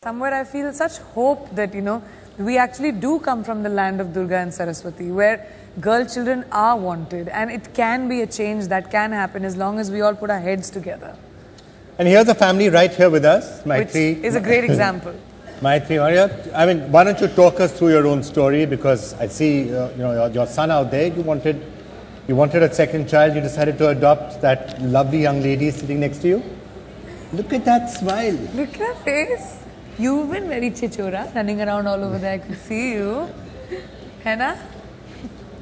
Somewhere I feel such hope that, we actually do come from the land of Durga and Saraswati, where girl children are wanted, and it can be a change that can happen as long as we all put our heads together. And here's a family right here with us, Mytri. Which is a great example. Mytri, I mean, why don't you talk us through your own story, because I see, your son out there, you wanted a second child, you decided to adopt that lovely young lady sitting next to you. Look at that smile. Look at her face. You've been very chichora, running around all over there. I can see you. Henna?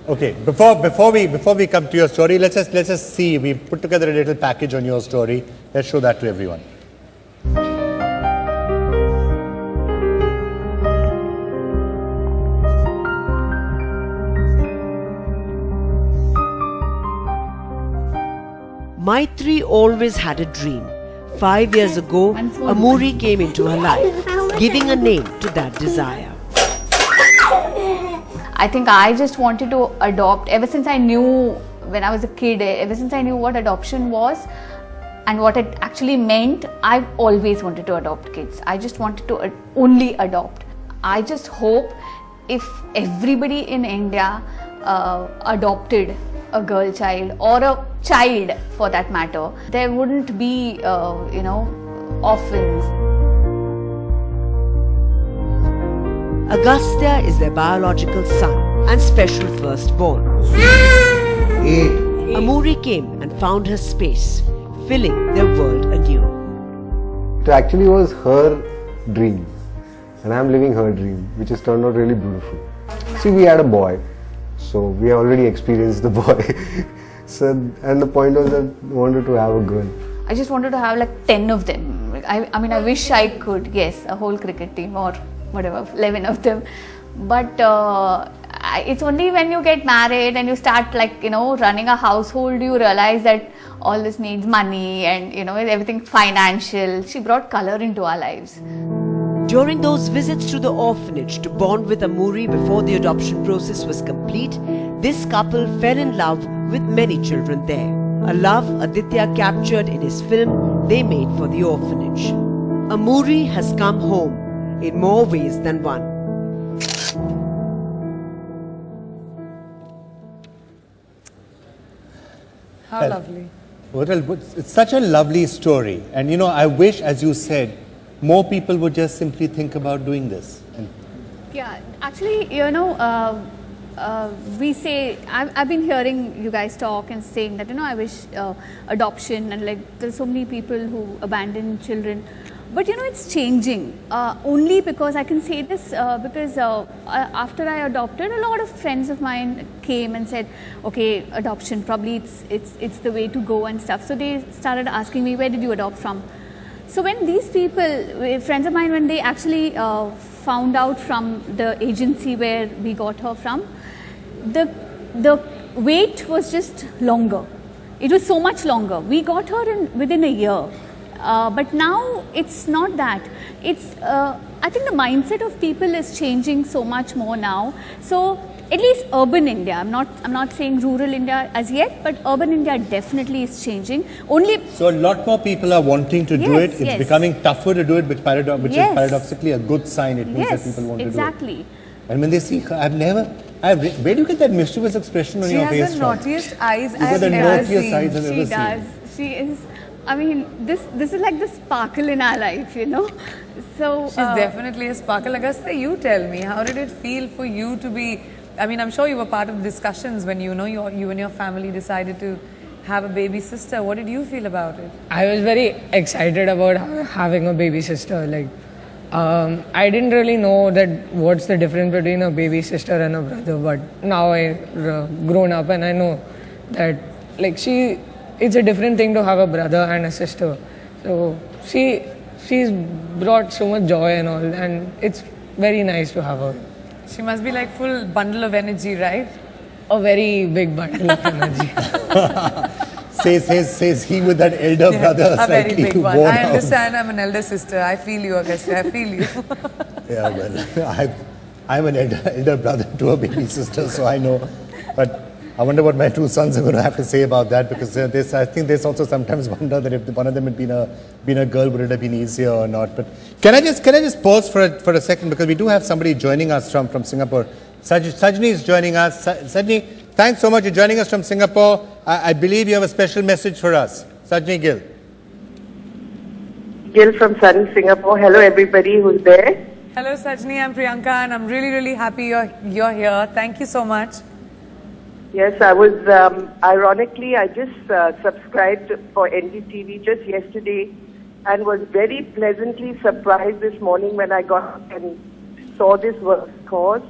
Okay, before we come to your story, let's just see. We put together a little package on your story. Let's show that to everyone. Mytri always had a dream. 5 years ago, Amuri came into her life, giving a name to that desire. I think I just wanted to adopt ever since I knew, when I was a kid, ever since I knew what adoption was and what it actually meant. I've always wanted to adopt kids. I just wanted to only adopt. I just hope if everybody in India adopted a girl child or a child for that matter, there wouldn't be, orphans. Agastya is their biological son and special firstborn. Amuri came and found her space, filling their world anew. It actually was her dream, and I'm living her dream, which has turned out really beautiful. See, we had a boy, so we already experienced the boy. And the point was that I wanted to have a girl. I just wanted to have like 10 of them. I mean, I wish I could, yes, a whole cricket team or whatever, 11 of them. But it's only when you get married and you start running a household, you realize that all this needs money and everything financial. She brought color into our lives. During those visits to the orphanage to bond with Amuri before the adoption process was complete, this couple fell in love with many children there. A love Aditya captured in his film they made for the orphanage. Amuri has come home in more ways than one. How lovely. Well, it's such a lovely story. And I wish, as you said, more people would just simply think about doing this. Yeah, actually, we say, I've been hearing you guys talk and saying that, I wish adoption, and there's so many people who abandon children. But it's changing, only because I can say this, because after I adopted, a lot of friends of mine came and said, okay, adoption, probably it's the way to go and stuff. So they started asking me, where did you adopt from? So when these people, friends of mine, when they actually found out from the agency where we got her from, the wait was just longer. It was so much longer. We got her within a year. But now it's not that. It's I think the mindset of people is changing so much more now. So at least urban India, I'm not saying rural India as yet, but urban India definitely is changing. So a lot more people are wanting to do it. It's becoming tougher to do it, which is paradoxically a good sign. It means that people want to do it. Exactly. And when they see, where do you get that mischievous expression on your face? She has the naughtiest eyes I've ever seen. Eyes I've ever seen. She does. She is. I mean, this is like the sparkle in our life, So she's definitely a sparkle. Agastya, you tell me, how did it feel for you to be? I mean, I'm sure you were part of discussions when you and your family decided to have a baby sister. What did you feel about it? I was very excited about having a baby sister. I didn't really know that what's the difference between a baby sister and a brother, but now I've grown up and I know that it's a different thing to have a brother and a sister. So she's brought so much joy and all, and it's very nice to have her. She must be like full bundle of energy, right? A very big bundle of energy. Says he with that elder brother. A very big one. I understand. I'm an elder sister. I feel you, Agastya. I feel you. Yeah, well, I'm an elder brother to a baby sister, so I know. But I wonder what my two sons are going to have to say about that, because I think they also sometimes wonder that if one of them had been a girl, would it have been easier or not? But can I just pause for a second, because we do have somebody joining us from Singapore. Sajni is joining us. Sajni, thanks so much for joining us from Singapore. I believe you have a special message for us. Sajni Gill. Gill from sunny Singapore. Hello everybody who's there. Hello Sajni, I'm Priyanka and I'm really happy you're here. Thank you so much. Yes, I was, ironically, I just subscribed for NDTV just yesterday and was very pleasantly surprised this morning when I got and saw this cause.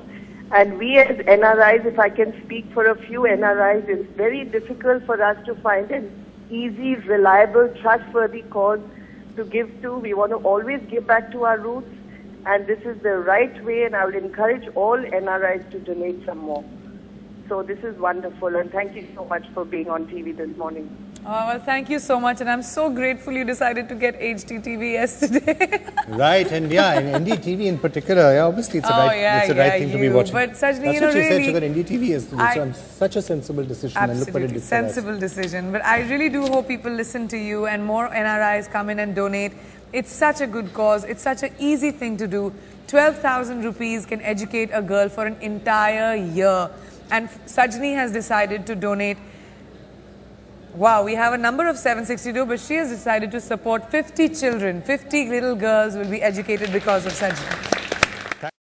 And we as NRIs, if I can speak for a few NRIs, it's very difficult for us to find an easy, reliable, trustworthy cause to give to. We want to always give back to our roots, and this is the right way, and I will encourage all NRIs to donate some more. So this is wonderful, and thank you so much for being on TV this morning. Oh, well, thank you so much, and I'm so grateful you decided to get HDTV yesterday. Right, and yeah, and NDTV in particular, yeah, obviously it's the right thing to be watching. But Sajni, that's you know, what she really, said, she got NDTV yesterday, so such a sensible decision. Absolutely, and look what it sensible decision. But I really do hope people listen to you and more NRIs come in and donate. It's such a good cause. It's such an easy thing to do. 12,000 rupees can educate a girl for an entire year. And Sajni has decided to donate. Wow, we have a number of 762, but she has decided to support 50 children. 50 little girls will be educated because of Sajni.